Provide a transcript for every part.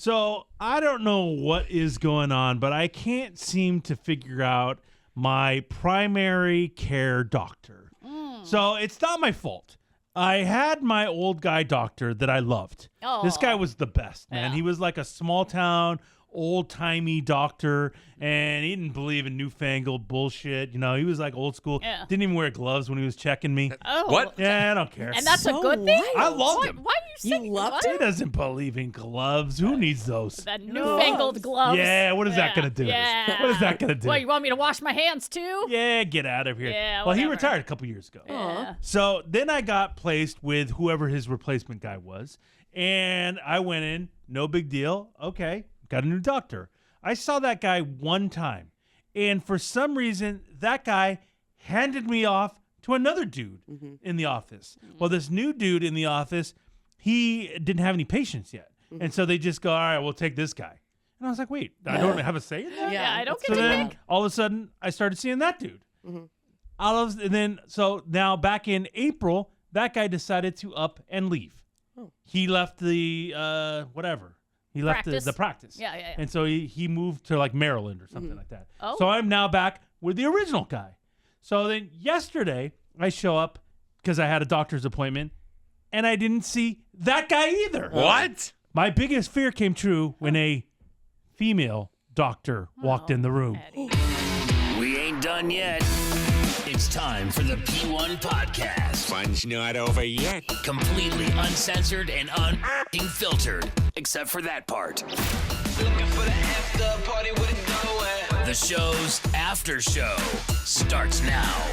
So I don't know what is going on, but I can't seem to figure out my primary care doctor. So it's not my fault. I had my old guy doctor that I loved. Oh. This guy was the best, man. Yeah. He was like a small town, old-timey doctor, and he didn't believe in newfangled bullshit. You know, he was like old school. Yeah. Didn't even wear gloves when he was checking me. Oh. What? Yeah, I don't care. And that's So a good thing? I loved him. Why are you saying You loved He doesn't believe in gloves. Who needs those? That newfangled gloves. Yeah, what is that gonna do? Yeah. What is that gonna do? Well, you want me to wash my hands too? Yeah, get out of here. Yeah, well, he whatever. retired a couple years ago. Yeah. So then I got placed with whoever his replacement guy was. And I went in, no big deal. Okay, got a new doctor. I saw that guy one time. And for some reason, that guy handed me off to another dude in the office. Well, this new dude in the office, he didn't have any patients yet. And so they just go, all right, we'll take this guy. And I was like, wait, I don't have a say in that? Yeah, I don't So get to then pick. all of a sudden, I started seeing that dude. So now back in April, that guy decided to up and leave. He left the whatever. He left Practice? the practice. Yeah. And so he moved to like Maryland or something like that. Oh. So I'm now back with the original guy. So then yesterday I show up because I had a doctor's appointment and I didn't see that guy either. What? My biggest fear came true when a female doctor walked in the room. Eddie. We ain't done yet. It's time for the P1 podcast. Fun's not over yet. Completely uncensored and unfiltered, except for that part. Looking for the after party with it. The show's after show starts now.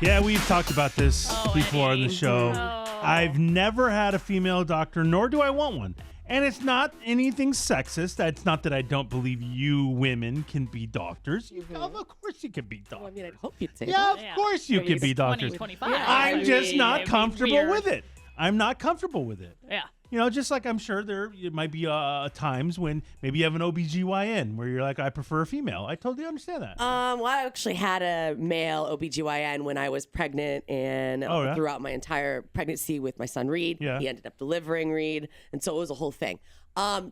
Yeah, we've talked about this Oh, before on the Eddie. show. Oh. I've never had a female doctor, nor do I want one. And it's not anything sexist. It's not that I don't believe you women can be doctors. Of course you can be Well, I doctors. mean, I'd hope you'd say Yeah, that. of course you can be doctors. 2025. I'm just not It'd be comfortable weird. with it. I'm not comfortable with it. Yeah. You know, just like I'm sure there might be times when maybe you have an OBGYN where you're like, I prefer a female. I totally understand that. Well, I actually had a male OBGYN when I was pregnant and Oh, yeah? throughout my entire pregnancy with my son Reed. Yeah. He ended up delivering Reed, and so it was a whole thing.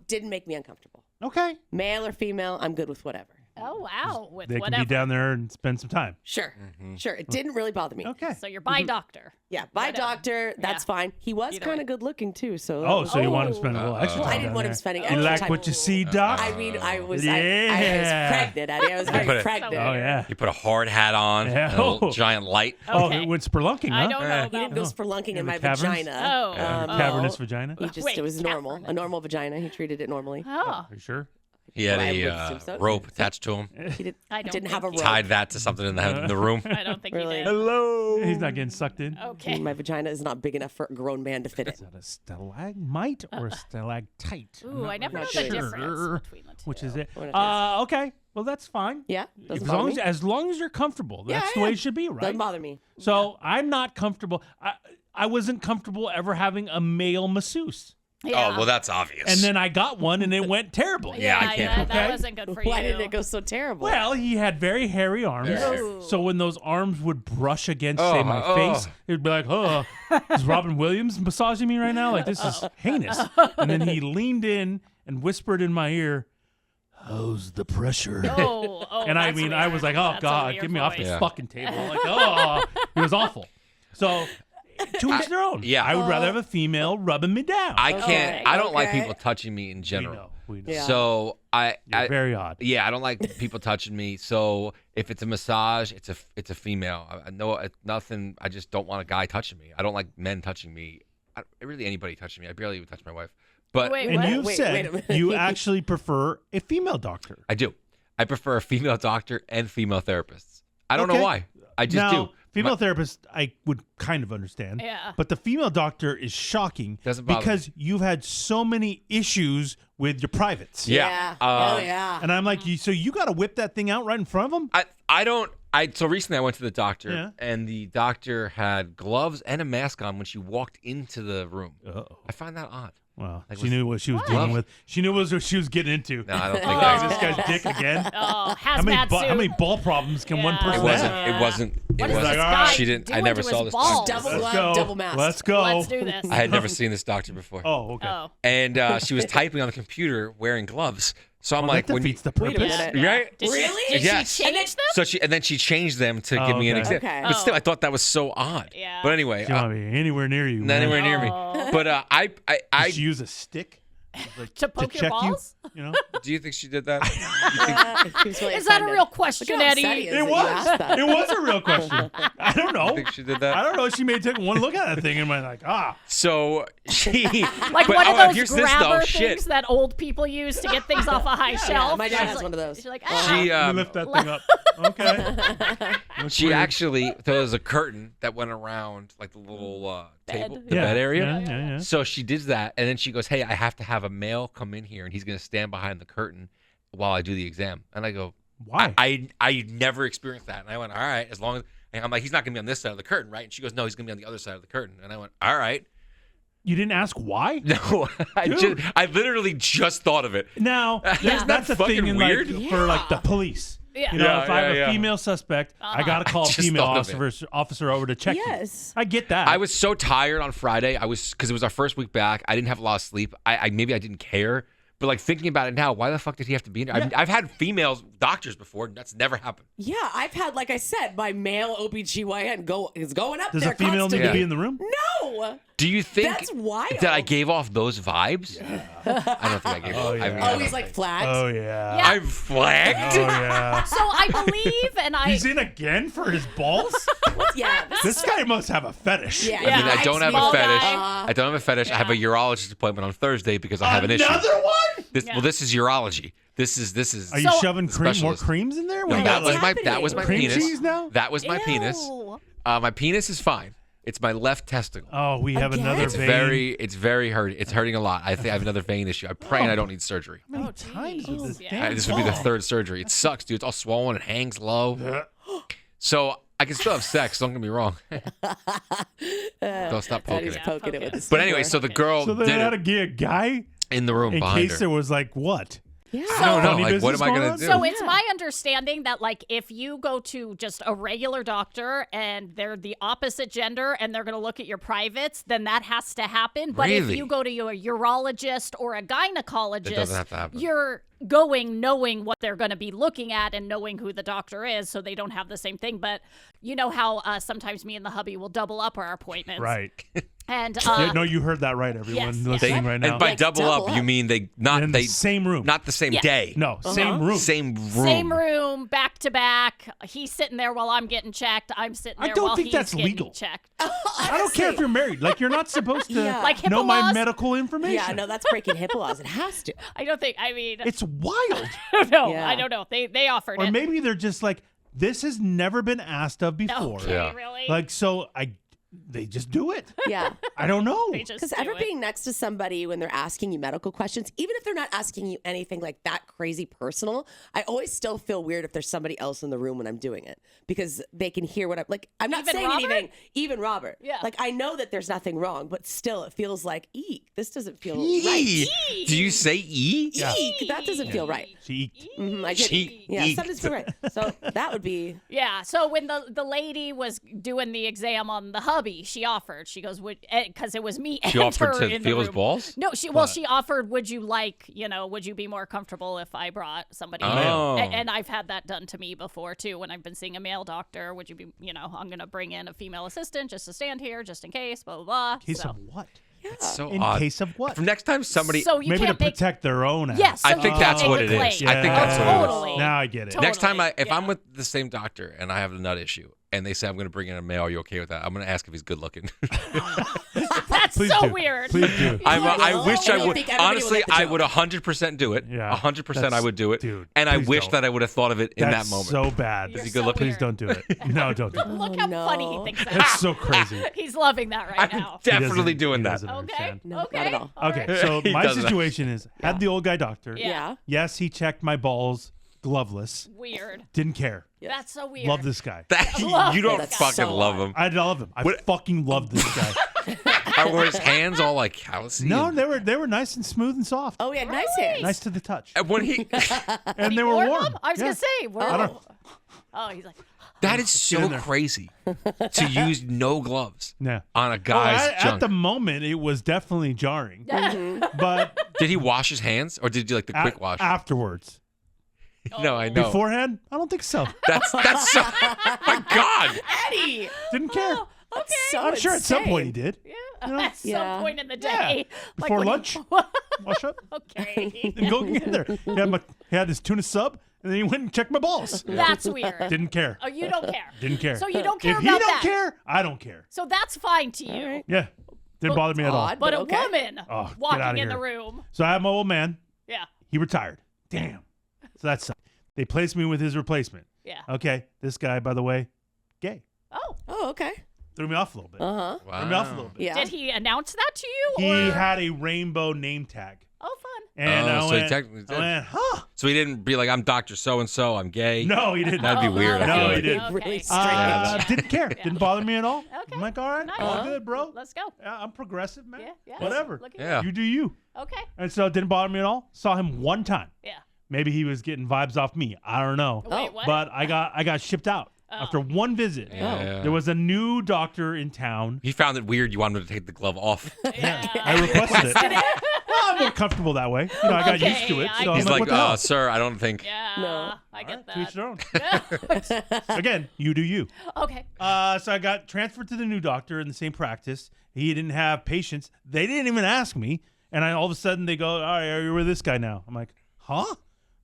Didn't make me uncomfortable. Okay. Male or female, I'm good with whatever. Oh, wow. With They whatever. can be down there and spend some time. Sure. Sure. It didn't really bother me. Okay. So you're by doctor. Yeah, by Whatever. doctor, that's Yeah. fine. He was Either kind way. of good looking too, so that Oh, was- so you want him to spend a little extra Well, time I didn't down want him there. spending You extra like time. what you see, Doc? I mean, I was Yeah. pregnant. I was very put it- pregnant. Oh, yeah. You put a hard hat on, Yeah. and a little giant light. Oh, Okay. it went spelunking, huh? I don't know Eh. He didn't about go spelunking in the my caverns? vagina. Oh. Cavernous vagina? He just, Wait, it was normal. cavernous. A normal vagina. He treated it normally. Oh, Are you sure? He had I a would assume so. rope attached to him. He I don't didn't have a think rope. Tied that to something in the room. I don't think Really? he did. Hello. He's not getting sucked in. Okay. My vagina is not big enough for a grown man to fit Is in. that a stalagmite or a stalactite? Ooh, I never know not the sure. difference between the two. Which is it? What it is. Okay. Well, that's fine. Yeah, As doesn't bother long me. as long as you're comfortable, that's the way it should be, right? Doesn't bother me. So I'm not comfortable. I wasn't comfortable ever having a male masseuse, Yeah. Oh, well, that's obvious. and then I got one, and it went terribly. Yeah, I can't. That Okay. wasn't good for Why you. did it go so terrible? Well, he had very hairy arms, Yeah. so when those arms would brush against, Oh, say, my oh. face, it'd be like, "Oh, is Robin Williams massaging me right now? Like this is heinous." And then he leaned in and whispered in my ear, "How's the pressure?" Oh, And I that's mean, weird. I was like, "Oh That's a God, weird get me off voice. this Yeah. fucking table!" Like, oh, it was awful. So, to each their own. yeah. I would rather have a female rubbing me down. I can't. I don't like okay. people touching me in we general. know, we know. Yeah. So You're I very odd. yeah, I don't like people touching me. So if it's a massage, it's a female. I know it's nothing. I just don't want a guy touching me. I don't like men touching me. Really, anybody touching me. I barely even touch my wife. But Wait, And what? you've Wait a said minute. you actually prefer a female doctor. I do. I prefer a female doctor and female therapists. I don't Okay. know why. I just now, do. female My- therapist, I would kind of understand. Yeah. But the female doctor is shocking Doesn't bother because you've had so many issues with your privates. Yeah. Oh, yeah. And I'm like, so you got to whip that thing out right in front of them? I don't. So recently I went to the doctor, Yeah. and the doctor had gloves and a mask on when she walked into the room. Uh-oh. I find that odd. Well, Like she with knew what she was What? dealing with. She knew what she was getting into. No, I don't think Oh. Like, that. this guy's dick again. Oh, How many, hazmat suit. how many ball problems can one Yeah. person It wasn't. have? It wasn't. It What is wasn't. this like, guy She didn't. I doing never to saw his this balls? doctor. Double Let's glove, go. double mask. Let's go. Let's do this. I had never seen this doctor before. Oh, okay. Oh. And she was typing on the computer wearing gloves. So I'm Well, like, that when you, defeats the Wait a purpose. minute. right? Did Really? She, did Yes. she change them? So she changed them to Oh, give me an okay. exam. Okay. But still, Oh. I thought that was so odd. Yeah. But anyway, She don't want to be anywhere near you. not man. anywhere near me. Oh. But I Did she use a stick? Like, To poke your check balls? You know? do you think she did that? He was really Is that a offended. real Look question, how upset Eddie? he is It that you was. asked that. It was a real question. I don't know. You think she did that? I don't know. She may take one look at that thing and be like, So she Like but, one of oh, those here's this, grabber though. things Shit. that old people use to get things off a high shelf. my dad She's has like- one of those. She's like, She let me lift that thing up. Okay. That's she weird. actually there was a curtain that went around like the little table, the Yeah. bed area. Yeah. So she did that, and then she goes, "Hey, I have to have a male come in here, and he's going to stand behind the curtain while I do the exam." And I go, Why? I never experienced that." And I went, "All right, as long as." And I'm like, "He's not going to be on this side of the curtain, right?" And she goes, "No, he's going to be on the other side of the curtain." And I went, "All right." You didn't ask why? No, Dude. I literally just thought of it. Now, Isn't that that's a fucking thing in weird? like for like the police. Yeah. You know, Yeah, if I have yeah, a yeah. female suspect, I gotta call a just female thought of officer over to check you. Yes. I get that. I was so tired on Friday. I was because it was our first week back. I didn't have a lot of sleep. I maybe I didn't care, but like thinking about it now, why the fuck did he have to be in there? I've had female doctors before. That's never happened. Yeah, I've had, like I said, my male OBGYN is going up Does there a female need constantly. to be in the room? No. Do you think That's wild. that I gave off those vibes? I don't think I gave. Oh, I yeah. mean, I Oh, don't he's like think- flagged. Oh yeah. Yeah. I'm flagged. Oh yeah. So I believe, and I He's in again for his balls? Yeah. This guy must have a fetish. Yeah. I mean, I don't have a Small fetish. guy. I don't have a fetish. I have a urologist appointment on Thursday because I have an issue. Another one? Well, this is urology. This is. Are you So- shoving more Specialist. creams in there? No, What that do was you my got, that was my cream penis. cheese now? That was my penis. Ew. My penis is fine. It's my left testicle. Oh, we have Again? another It's vein. It's very hurting. It's hurting a lot. I think I have another vein issue. I'm praying I don't need surgery. How many Oh, times geez. was this Yeah. damn This would be the ball? third surgery. It sucks, dude. It's all swollen. It hangs low. So I can still have sex. Don't get me wrong. Don't stop That poking is it. poking it with the But anyway, sticker. so the girl So they did had to it get a guy in the room in behind case her. there was like what? Yeah. I don't know. Funny Like, what business am I going gonna on? do? So it's my understanding that like if you go to just a regular doctor and they're the opposite gender and they're going to look at your privates, then that has to happen. But if Really? you go to your urologist or a gynecologist, It doesn't have to happen. you're going knowing what they're going to be looking at and knowing who the doctor is, so they don't have the same thing. But you know how sometimes me and the hubby will double up our appointments, Right. And Yeah, no, you heard that right, everyone yes, listening right now. and by Like, double double up, you up. mean they not in they the same room. not the same Yeah. day. No, same room. Same room. same room, back to back. He's sitting there while I'm getting checked. I'm sitting I there don't while think he's that's getting legal. checked. I don't care if you're married. Like you're not supposed to Yeah. Like know HIPAA my laws? medical information. Yeah, no, that's breaking HIPAA laws. It has to. I don't think. I mean, It's wild. no, Yeah. I don't know. They offered Or it. maybe they're just like, this has never been asked of before. Okay, Yeah. really? Like so they just do it. Yeah. I don't know. They just Because do ever it. being next to somebody when they're asking you medical questions, even if they're not asking you anything like that crazy personal, I always still feel weird if there's somebody else in the room when I'm doing it because they can hear what I'm like. I'm not Even saying Robert? anything. Even Robert. Yeah. Like I know that there's nothing wrong, but still it feels like eek. This doesn't feel E. right. Do you say E? Yeah. Eek. That doesn't feel right. She eked. I did. She Yeah, eeked. something doesn't feel right. So that would be. Yeah. So when the lady was doing the exam on the hubby, she offered. She goes, "Would," because it was me She and offered her to in the feel his room. balls? No, she offered, would you like, would you be more comfortable if I brought somebody in? Oh. And I've had that done to me before too when I've been seeing a male doctor. Would you be, I'm going to bring in a female assistant just to stand here just in case, blah, blah, blah. Case So- of what? It's so In odd. case of what? For next time somebody So you Maybe to can't make, protect their own ass. yes. I so think you that's can't what make it a is. claim. I think that's what it is. Totally. Now I get it. Totally. Next time if I'm yeah. with the same doctor and I have a nut issue and they say I'm going to bring in a male, are you okay with that? I'm going to ask if he's good looking. That's Please so do. weird. Please do. I Well, wish and I you would. think everybody would Honestly, like the I joke. would 100% do it. Yeah, 100% I that's- would do it. dude, and I please wish don't. that I would have thought of it in That's that moment. so bad. You're he good so looking? Please don't do it. No, don't do it. Look how funny he no. thinks that. That's so crazy. He's loving that right I'm now. He definitely doesn't- doing he that. doesn't Okay. understand. No, not Okay. at all. Okay, so He my doesn't. situation is had the old guy doctor. Yeah. Yeah. Yes, he checked my balls gloveless. Weird. Didn't care. That's so weird. Love this guy. love You don't this guy. fucking So love odd. him. I love him. I fucking love this guy. Were his hands all like callousy? No, and- they were nice and smooth and soft. Oh, yeah, nice hands. Nice to the touch. And when he, And they were Warm warm. up? I was Yeah. gonna say. Warm I up. don't- Oh, he's like. that is in so there. crazy to use no gloves Yeah. on a Oh, guy's at junk. the moment, it was definitely jarring. But Did he wash his hands or did he do like the quick wash? afterwards. No, I know. Beforehand, I don't think so. That's so. My God. Eddie. Didn't care. That's so I'm sure at some point he insane. did. Yeah. know? At some Yeah. point in the Yeah. day. Like Before when you- lunch. Wash up okay. and go get there. He had his tuna sub, and then he went and checked my balls. That's weird. Didn't care. Oh, you don't care. Didn't care. So you don't care If he about don't that. care, I don't care. So that's fine to you. right. Yeah. Didn't bother me at all. Odd. But a Okay. woman Oh, get outta walking in the here. room. So I have my old man. Yeah. He retired. Damn. So that's they placed me with his replacement. Yeah. Okay. This guy, by the way, gay. Oh. Oh, okay. Threw me off a little bit. Uh-huh. Wow. Threw me off a little bit. Yeah. Did he announce that to you? He or? had a rainbow name tag. Oh, fun. And I So he went, technically did. I went, huh? So he didn't be like, I'm Dr. So-and-so, I'm gay. No, he didn't. That'd be Oh, weird. I No, feel he like. didn't. Okay. Really strange. Didn't care. Didn't bother me at all. Okay. I'm like, all right, Nice. all good, bro. Let's go. Yeah, I'm progressive, man. Yeah. Yeah. Whatever. Look at Yeah. You do you. you. Okay. And so it didn't bother me at all. Saw him one time. Yeah. Maybe he was getting vibes off me. I don't know. Wait, what? But I got shipped out after one visit. Yeah. There was a new doctor in town. He found it weird you wanted him to take the glove off. Yeah. I requested it. Well, I'm more comfortable that way. You know, I got Okay, used to it. I So He's I'm like, like, what the hell? sir, I don't think. Yeah. No. I get To each that. their own. Again, you do you. Okay. So I got transferred to the new doctor in the same practice. He didn't have patients. They didn't even ask me. And all of a sudden they go, all right, are you with this guy now? I'm like, huh?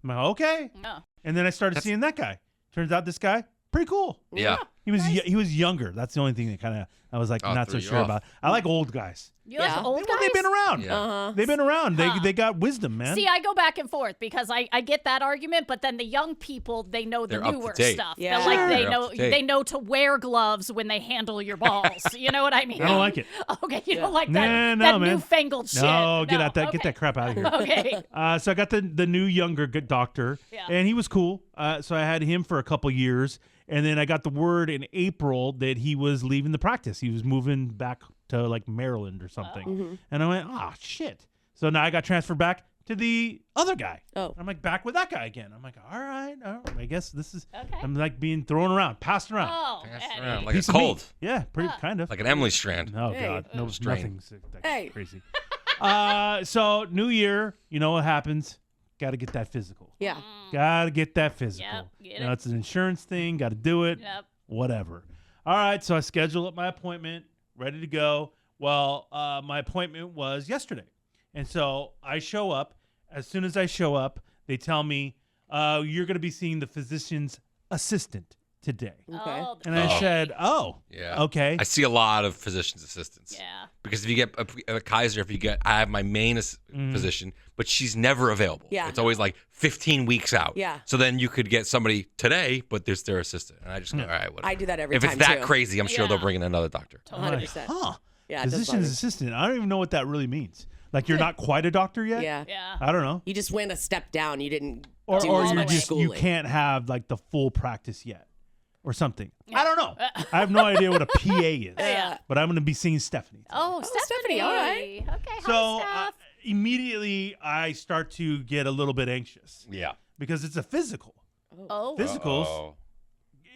I'm like, okay. No. And then I started seeing that guy. Turns out this guy, pretty cool. Yeah. He was younger. That's the only thing that kind of I was like Oh, not so threw you sure off. about. I like old guys. You like Yeah. old guys? They've been around. Yeah. Uh-huh. They've been around. Huh. They got wisdom, man. See, I go back and forth because I get that argument, but then the young people, they know the They're up to newer date. stuff. Yeah. They're like Sure. they They're know up to date. they know to wear gloves when they handle your balls. You know what I mean? I don't like it. Okay, you don't like that, Nah, no, that man. newfangled shit. No, get out that okay. get that crap out of here. Okay. So I got the new younger good doctor, Yeah. and he was cool. So I had him for a couple years, and then I got the word in April that he was leaving the practice. He was moving back to like Maryland or something, and I went, oh shit. So now I got transferred back to the other guy. Oh. I'm like back with that guy again. I'm like, all right. I guess this is. Okay. I'm like being thrown arond, passed around. Oh, Passed Eddie. around like a Piece of meat. cold. Yeah, pretty kind of. Like an Emily strand. Oh Hey. God, no, Strain. nothing's that Hey. crazy. So New Year, you know what happens? Got to get that physical. Yeah. Got to get that physical. Yep, get You know, it. it's an insurance thing. Got to do it. Yep. Whatever. All right. So I schedule up my appointment, ready to go. Well, my appointment was yesterday. And so I show up. As soon as I show up, they tell me, you're going to be seeing the physician's assistant today. Okay. Oh, And I Oh. said, oh, Yeah. okay. I see a lot of physician's assistants. yeah. Because if you get a Kaiser, I have my main physician, but she's never available. Yeah. It's always like 15 weeks out. Yeah. So then you could get somebody today, but there's their assistant. And I just go, all right, whatever. I do that every if time it's that too. crazy, I'm sure they'll Yeah. bring in another doctor. I'm like, 100%. huh. Yeah, it does Physician's bother me. assistant. I don't even know what that really means. Like you're not quite a doctor yet? Yeah. Yeah. I don't know. You just went a step down. You didn't Or, do or as you much just you schooling. can't have like the full practice yet or something. I don't know. I have no idea what a PA is. Yeah. But I'm going to be seeing Stephanie. today. Oh, Stephanie, all right. Okay. So hi, Steph. immediately I start to get a little bit anxious Yeah. because it's a physical. Oh. Physicals, Oh.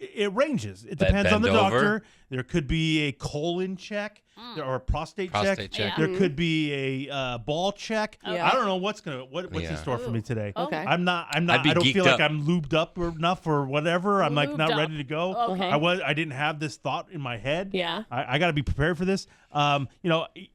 it ranges. It Bend- depends on the bend over. doctor. There could be a colon check or a prostate Prostate check. There could be a ball check. Yeah. I don't know what's what's in Yeah. store for me today. Oh. Okay. I'm not. I'd be I don't feel geeked like up. I'm lubed up enough or whatever. I'm like Lubed not up. ready to go. Okay. I didn't have this thought in my head. Yeah. I got to be prepared for this.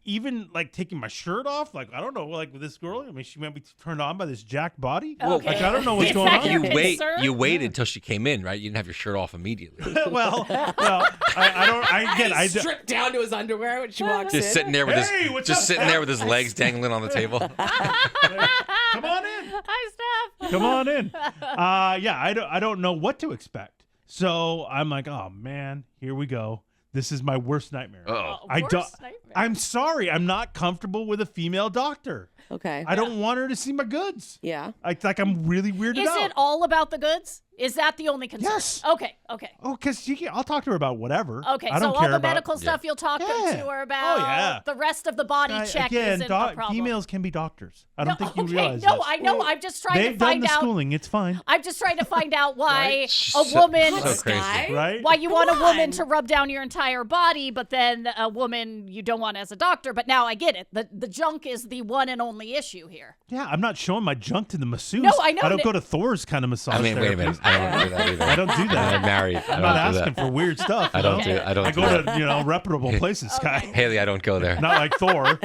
Even like taking my shirt off. Like I don't know. Like with this girl. I mean, she might be turned on by this jacked body. Okay. Like I don't know what's Is going that on. your concern? You waited till she came in, right? You didn't have your shirt off immediately. well, I don't. I stripped down to his underwear when she walks Just in. sitting there with Hey, his what's just up, sitting there with his legs dangling on the table. come on in. Hi, Steph. Come on in. I don't know what to expect. So I'm like, oh man, here we go. This is my worst nightmare. Oh. I don't. Worst nightmare. I'm sorry. I'm not comfortable with a female doctor. Okay. I don't want her to see my goods. Yeah. I'm really weirded Is out. it all about the goods? Is that the only concern? Yes. Okay. Oh, because I'll talk to her about whatever. Okay, I so don't all care the about medical stuff you'll talk to Yeah. her about. Oh, yeah. The rest of the body check again, isn't a problem. females can be doctors. I don't think you okay, realize no, this. I know. I'm just trying They've to done find the out. schooling. It's fine. I'm just trying to find out why She's a so- woman. so crazy. Sky? Right? Why you want a woman on. to rub down your entire body, but then a woman you don't want as a doctor. But now I get it. The junk is the one and only issue here. Yeah, I'm not showing my junk to the masseuse. No, I know. I don't go to Thor's kind of massage I mean, wait a minute. therapist. I don't do that either. I don't do that. I'm married. I I'm don't not do asking that. for weird stuff. I don't you know? do. I don't. I do go that. to reputable places, Sky. Haley, I don't go there. Not like Thor,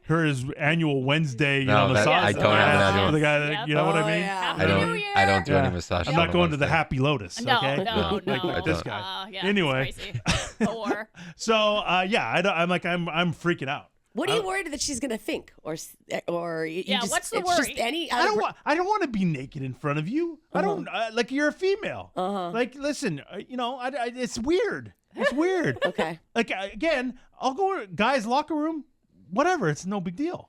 for his annual Wednesday, No, that- massage. I don't have an annual- For the guy that, Yep. you know what I Oh, mean? yeah. I don't. New I don't do Yeah. any massage. I'm not going to the Wednesday. Happy Lotus. No, okay? no, like, no. like this guy. Yeah, Anyway. it's crazy. Or So yeah, I'm freaking out. What are you worried that she's gonna think, or you Yeah, just, what's the it's worry? Just any. I don't want to be naked in front of you. I don't like you're a female. Like listen, it's weird. It's weird. Okay. Like again, I'll go to guys' locker room, whatever. It's no big deal.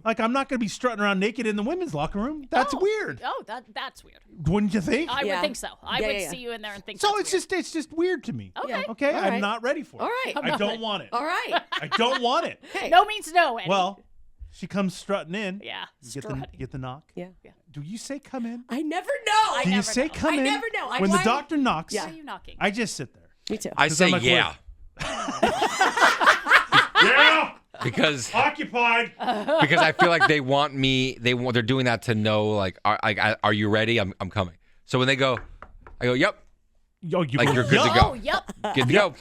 Like I'm not gonna be strutting around naked in the women's locker room. That's weird. Oh, that's weird. Wouldn't you think? I Yeah. would think so. I Yeah, would yeah, yeah. see you in there and think. So that's it's just weird to me. weird. Yeah. Okay. Okay, All I'm right. not ready for it. All right. I don't want it. All right. I don't want it. Okay. No means no. Eddie. Well, she comes strutting in. Yeah. You get strutting. the, get the knock. Yeah. Do you say come in? I never know. Do you never say know. come I in? never know. When the Why- doctor knocks, Yeah. Why are you knocking? I just sit there. Me too. I say I'm like, yeah Yeah, because occupied. I feel like they want me. They're doing that to know like are you ready? I'm coming. So when they go, I go yep. Yo, you Like, you're good to Yup. go. Oh, yep. Good to go.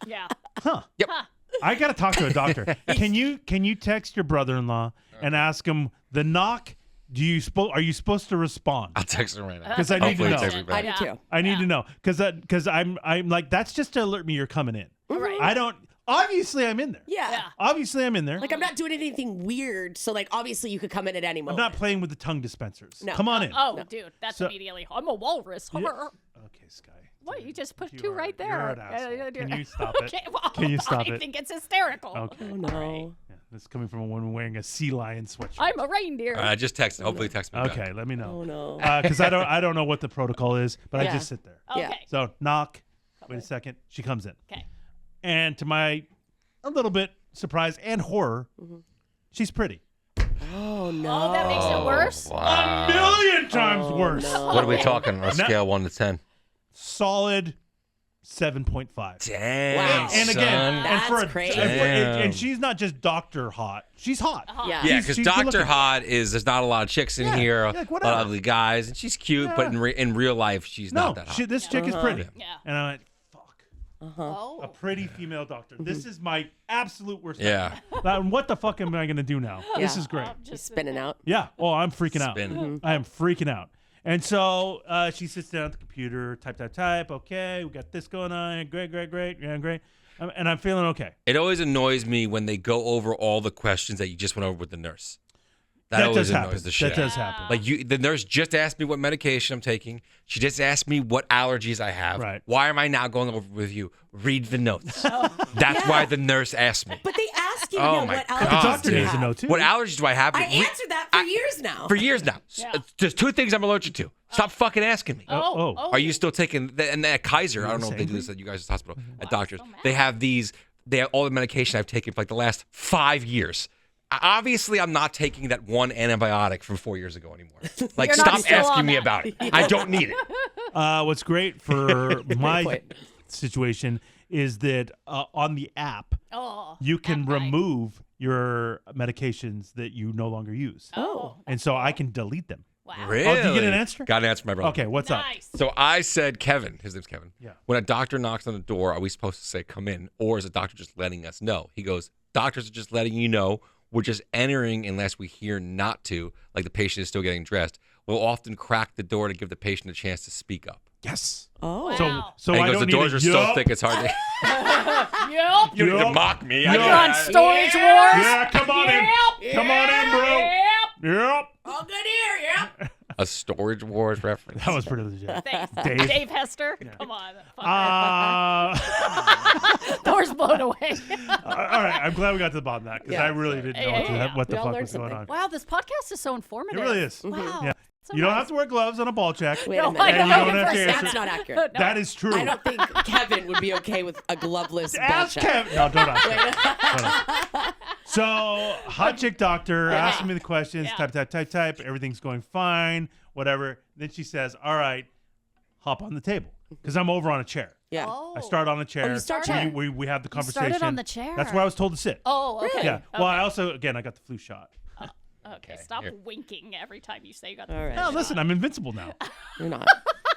Yeah. Huh. Yep. Huh. I gotta talk to a doctor. Can you text your brother-in-law and ask him the knock? Are you supposed to respond? I'll text them right now. 'Cause I need to Hopefully know. it texts me I back. do too. I need to know because I'm like that's just to alert me you're coming in. Right. I don't. Obviously, I'm in there. Yeah. Yeah. Obviously, I'm in there. Like I'm not doing anything weird, so like obviously you could come in at any I'm moment. not playing with the tongue dispensers. No. Come on in. Oh, dude, that's So- immediately. I'm a walrus. Yeah. Hummer. Okay, Sky. What? You just put You two are- right there. you're an asshole. Can you stop it? Okay, well, Can you stop I it? think it's hysterical. Okay. Oh no. Yeah, this is coming from a woman wearing a sea lion sweatshirt. I'm a reindeer. All right, I just texted. Hopefully text me back. Okay, let me know. Oh no. Because I don't know what the protocol is, but I Yeah. just sit there. Okay. Yeah. So knock. Wait a second. She comes in, Okay. and to my a little bit surprise and horror, she's pretty. Oh no. Oh, that makes it worse. Wow. A million times Oh, worse. no. What are we talking on a scale 1 to 10? Solid 7.5. Damn. Wow. And again, son. and for That's crazy. and she's not just doctor hot. She's hot. Yeah. Yeah, She's- because she's Dr. good-looking. Hot there's not a lot of chicks in Yeah, here, like, a lot of whatever. ugly guys, and she's cute, but in real life, she's No, not that hot. this chick is pretty. Yeah. And I went, fuck. Oh. A pretty female doctor. This is my absolute worst. Yeah. Now, what the fuck am I going to do now? This Yeah. is great. Just spinning out. Yeah. Oh, I'm freaking out. Spinning. I am freaking out. And so she sits down at the computer, type. Okay, we got this going on. Great. Yeah, great. And I'm feeling okay. It always annoys me when they go over all the questions that you just went over with the nurse. That That always does annoys happen. the shit. That out of does me. happen. Like the nurse just asked me what medication I'm taking. She just asked me what allergies I have. Right. Why am I now going over with you? Read the notes. That's why the nurse asked me. But they ask you Oh know, my what God. The allergies doctor do you needs to have. know too. What allergies do I have? I answered that for years now. For years now. Yeah. There's 2 things I'm allergic to. Stop fucking asking me. Oh. Are you still taking and at Kaiser? I don't know if they do angry? this at you guys' hospital, at doctors. so mad. They have all the medication I've taken for like the last 5 years. Obviously, I'm not taking that one antibiotic from 4 years ago anymore. Like, You're not stop still asking on me that. about it. I don't need it. What's great for my point. situation is that on the app, Oh. you can that guy. remove your medications that you no longer use. Oh. And so I can delete them. Wow. Really? Oh, did you get an answer? Got an answer from my brother. Okay, what's up? Nice. So I said, Kevin, his name's Kevin. Yeah. When a doctor knocks on the door, are we supposed to say, come in? Or is the doctor just letting us know? He goes, doctors are just letting you know. We're just entering unless we hear not to, like the patient is still getting dressed. We'll often crack the door to give the patient a chance to speak up. Yes. Oh. Wow. So And I he goes, don't the doors need are a so yup. thick it's hard to. Yep. You don't need to Yup. mock me. Yup. You're on Storage Wars. Yeah, come on in. Yep. Come on in, bro. Yep. Yep. All good here, yeah. a Storage Wars reference. That was pretty legit. Thanks. Dave. Dave Hester. Come on. Thor's blown away. All right. I'm glad we got to the bottom of that because Yeah. I really didn't know what the We all fuck learned was going something. on. Wow, this podcast is so informative. It really is. Wow. Yeah. So You don't nice. have to wear gloves on a ball check. Wait No, a minute. I And you know don't have for to a answer- second. That's not accurate. That is true. I don't think Kevin would be okay with a gloveless ball Ask check. Kevin. No, don't ask Kevin. Don't ask. So, hot chick doctor asking me the questions, Yeah. type. Everything's going fine, whatever. Then she says, all right, hop on the table. Because I'm over on a chair. Yeah. Oh. I start on a chair. you start chair. We have the You conversation. started on the chair. That's where I was told to sit. Oh, okay. Yeah. Well, Okay. I also, again, I got the flu shot. Okay, stop here. winking every time you say you got All right. Oh, listen, I'm invincible now. You're not.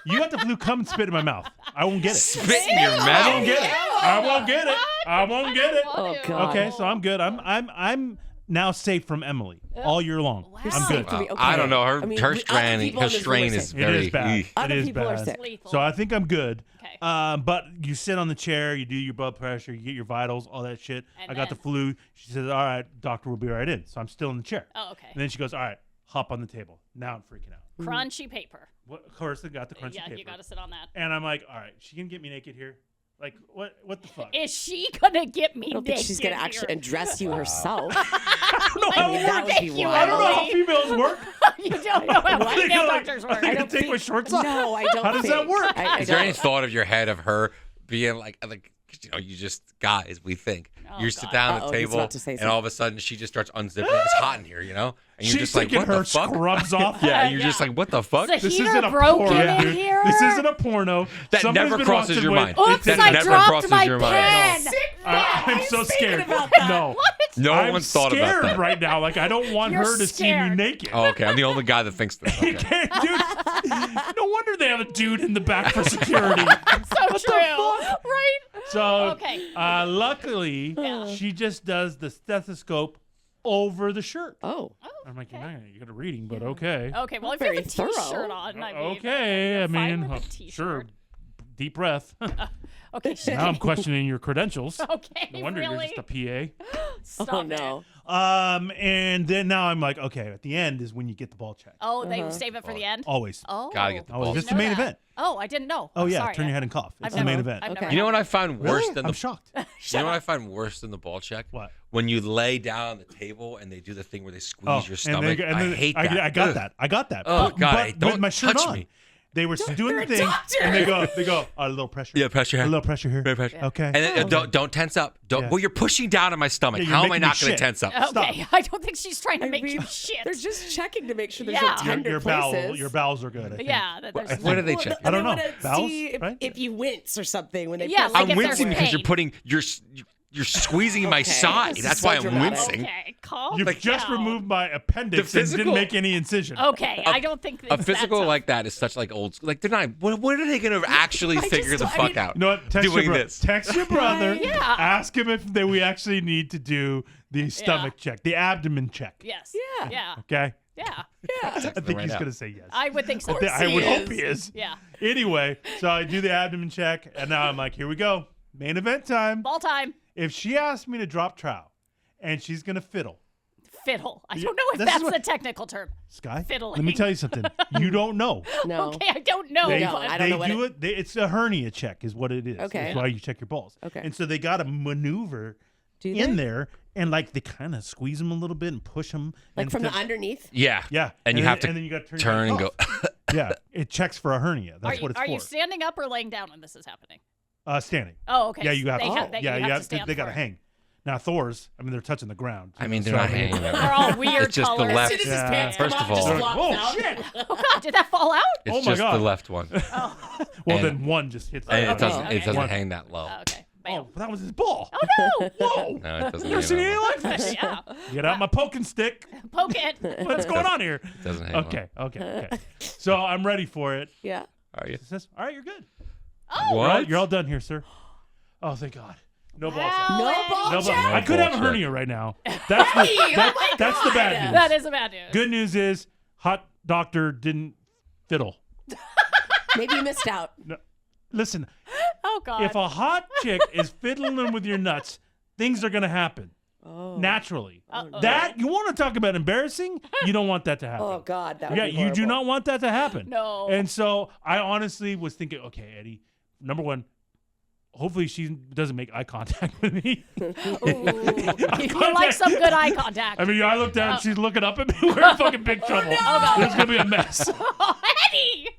You got the flu, come and spit in my mouth. I won't get it. Spit in your I mouth. won't get it. I won't get it. I won't get it. Oh, God. Okay, so I'm good. I'm now safe from Emily all year long. Wow. I'm good. To be okay. I don't know. Her I mean, her other strain, people her in this room strain are is sick. It very. is bad. eek. Other It is people are bad. sick. Lethal. So I think I'm good. Okay. But you sit on the chair, you do your blood pressure, you get your vitals, all that shit. And I got the then- flu. She says, all right, doctor will be right in. So I'm still in the chair. Oh, okay. And then she goes, all right, hop on the table. Now I'm freaking out. Crunchy paper. What, of course, I got the crunchy Yeah, paper. you got to sit on that. And I'm like, all right, she can get me naked here? Like, what the fuck? Is she gonna get me I don't think she's going to naked actually here? address you herself. I don't know how mean, it that works. would be you I don't know how Emily. females work. You don't know how They female go like, doctors I work. can don't take my think- shorts off. No, I don't How does that think. work? I Is there any don't. thought of your head of her being like 'cause, you know, you just guys, we think Oh, you sit God. down at Uh-oh, the he's table, about to say and all of a sudden she just starts unzipping. It's hot in here, you know, and you're She's just like, taking what her the fuck? scrubs off. Yeah, you're just Yeah. like, what the fuck? Is the This heater isn't a broken porno, in dude. here? This isn't a porno. That Somebody's never been crosses watching your with- mind. Oops, That I never dropped crosses my your mind. pen. I'm so scared. about No. No I'm one's thought scared about that. right now. Like, I don't want You're her to see me scared. naked. Oh, okay, I'm the only guy that thinks this. You Okay. can't, dude. No wonder they have a dude in the back for security. So true. Right? So, Okay. luckily, she just does the stethoscope over the shirt. Oh, I'm like, you're not a reading, but okay. Okay, well, if Very you have a t-shirt thorough. on, I mean, Okay, you're I fine mean, with a t-shirt. sure. Deep breath. Okay, Now I'm questioning your credentials. okay, No wonder really? you're just a PA. Stop oh it. no. And then now I'm like, okay, at the end is when you get the ball check. Oh, they save it for the end? Always. Oh. Gotta get the Always. ball Just Didn't the know main that. event. Oh, I didn't know. Oh, I'm yeah. sorry. Turn your head and cough. It's I've the never- main event. I've Okay. never You know had what I find worse than I'm the shocked. You know what I find worse than the ball check? What? When you lay down on the table and they do the thing where they squeeze your and stomach. then- and I then hate that. I got Ugh. that. I got that. Oh, But- God, but hey, don't with my shirt touch on. me. They were doing you're the a thing, doctor. and they go, a little pressure. Yeah, pressure A here. little pressure here. Very pressure. Okay. And then, don't tense up. Don't. Yeah. Well, you're pushing down on my stomach. Yeah, you're How am I making me not going to shit. tense up? Okay, I don't think she's trying to make you shit. They're just checking to make sure there's Yeah. no tender your places. bowels are good. I think. Yeah, that there's What are they Well, checking? I don't they know. wanna Bowels, see if, right? if you wince or something when they Yeah, press like I'm if there's wincing because you're pain. putting you're squeezing my Okay, side. this is That's so why I'm dramatic. wincing. Okay, calm You've just down. removed my appendix The and didn't physical- make any incision. Okay, I don't think A it's physical that like that is such like old school. Like they're not. What are they going to actually figure the I fuck mean- out? You know what? Text doing your this. Text your brother. Yeah. Ask him if we actually need to do the stomach check, the abdomen check. Yes. Yeah. Yeah. Okay. Yeah. I think right he's now. going to say yes. I would think so. I would he hope is. he is. Yeah. Anyway, so I do the abdomen check, and now I'm like, here we go. Main event time. Ball time. If she asks me to drop trowel and she's going to fiddle, Fiddle. I Yeah, don't know if this is that's what- the technical term. Sky, Fiddling. let me tell you something. You don't know. No. Okay, I don't know. They, No, but I don't they know what do it. It's a hernia check, is what it is. Okay. That's why you check your balls. Okay. And so they got to maneuver Do in they? there, and like they kind of squeeze them a little bit and push them. Like and from the to- underneath? Yeah. Yeah, And you then- have to and then you got to turn and go. Yeah, it checks for a hernia. That's are what it's are for. you standing up or laying down when this is happening? Standing. Oh, okay. Yeah, you have They to. have, they, yeah, you have to to. stand They got for to it. hang. Now Thor's, I mean, they're touching the ground. I mean, they're So, not I mean, hanging. They're all weird It's just the colors. left. As soon as his Yeah. pants come First off, of it just all- flops Oh out. shit! Oh God, did that fall out? It's Oh my just God. the left one, Oh, Well, And- then one just hits. and the it other. doesn't. It doesn't One. hang that low. okay. Oh, Bam. that was his ball. Oh no! Whoa! No, it doesn't. You ever hang seen that anything low. like this? Yeah. Get out my poking stick. Poke it. What's going on here? It doesn't hang Okay. So I'm ready for it. Yeah. low. Are you? It says, all right, you're good. Oh. What? You're all done here, sir. Oh, thank God. No ball check. Wow. No ball No check? ball. I could ball have a check. hernia right now. That's that's the bad news. That is a bad news. Good news is hot doctor didn't fiddle. Maybe you missed out. No. Listen, Oh God. if a hot chick is fiddling with your nuts, things are gonna happen. naturally. Uh-oh. That you want to talk about embarrassing? You don't want that to happen. Oh God, that would Yeah, be you do horrible. not want that to happen. No. And so I honestly was thinking, okay, Eddie, number one, hopefully she doesn't make eye contact with me. Ooh, you like some good eye contact. I mean, I looked down, she's looking up at me. We're in fucking big trouble. God. There's gonna be a mess. Oh, Eddie!